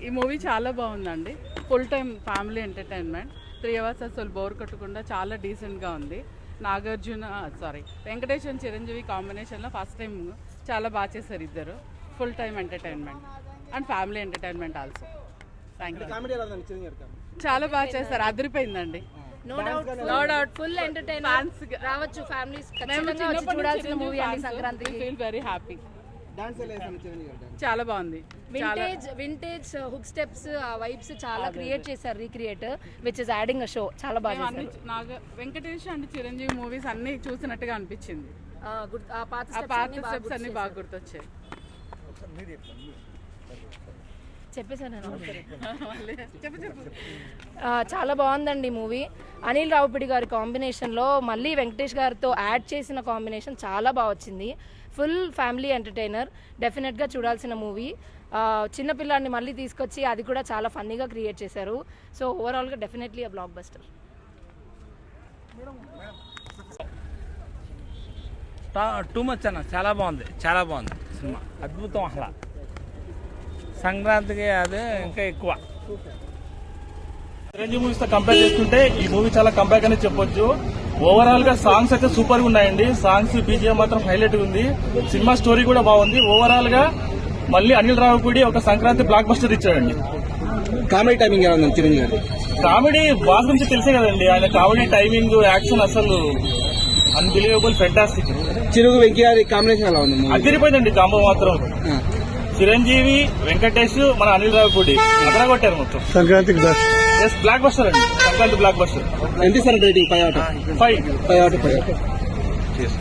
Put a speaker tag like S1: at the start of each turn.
S1: ఈ మూవీ చాలా బాగుందండి. Full time family entertainment. 3 hours అసలు బోర్ కొట్టకుండా చాలా డీసెంట్గా ఉంది. వెంకటేష్ అండ్ చిరంజీవి కాంబినేషన్లో ఫస్ట్ టైం చాలా బాగా చేశారు ఇద్దరు. Full time entertainment and family entertainment also. Thank you. చాలా బాగా చేశారు, అదిరిపోయిందండి.
S2: నో డౌట్ ఫుల్ ఎంటర్టైన్మెంట్ రావచ్చు. ఫ్యామిలీస్ చూడాల్సిన మూవీ అండి సంక్రాంతికి.
S1: Feel very happy. చాలా బాగుంది.
S2: వింటేజ్ హుక్ స్టెప్స్ ఆ వైబ్స్ చాలా క్రియేట్ చేశారు, recreate which is adding a show. చాలా బాగా
S1: వెంకటేష్ అండ్ చిరంజీవి మూవీస్ అన్ని చూసినట్టుగా అనిపించింది.
S2: పాత
S1: స్టెప్స్ అన్ని బాగా గుర్తొచ్చాయి.
S2: చెప్పేసాను. చాలా బాగుందండి మూవీ. అనిల్ రావుపిడి గారి కాంబినేషన్లో మళ్ళీ వెంకటేష్ గారితో యాడ్ చేసిన కాంబినేషన్ చాలా బాగా వచ్చింది. ఫుల్ ఫ్యామిలీ ఎంటర్టైనర్, డెఫినెట్గా చూడాల్సిన మూవీ. చిన్నపిల్లాడిని మళ్ళీ తీసుకొచ్చి అది కూడా చాలా ఫన్నీగా క్రియేట్ చేశారు. సో ఓవరాల్గా definitely a block buster.
S3: Too much అన్న, చాలా బాగుంది సినిమా, అద్భుతం. అసలు సంక్రాంతికి అదే ఇంకా ఎక్కువ.
S4: చిరంజీవి మూవీస్ తో కంపేర్ చేసుకుంటే ఈ మూవీ చాలా కంబ్యాక్ అని చెప్పొచ్చు. ఓవరాల్ గా సాంగ్స్ అయితే సూపర్ గా ఉన్నాయండి. సాంగ్స్ బీజిఎం మాత్రం హైలైట్ ఉంది. సినిమా స్టోరీ కూడా బాగుంది. ఓవరాల్ గా మళ్ళీ అనిల్ రావుపూడి ఒక సంక్రాంతి బ్లాక్ బస్టర్ ఇచ్చాడండి.
S5: కామెడీ టైమింగ్ ఎలా ఉంది చిరంజీవి గారు?
S4: కామెడీ బాగా గురించి తెలిసే కదండి, ఆయన కామెడీ టైమింగ్, యాక్షన్ అసలు అన్బిలీవబుల్, ఫెంటాస్టిక్.
S5: చిరుగు వెంకీ గారి కాంబినేషన్ ఎలా ఉంది?
S4: అదిరిపోయిందండి కాంబో మాత్రం. చిరంజీవి, వెంకటేష్, మన అనిల్ రావుపూడి అక్కడ కొట్టారు మొత్తం.
S5: సంక్రాంతికి
S4: బ్లాక్ బస్టర్ అండి, సంక్రాంతి బ్లాక్ బస్టర్.
S5: ఎంత సార్ రేటింగ్? 5 out of 5.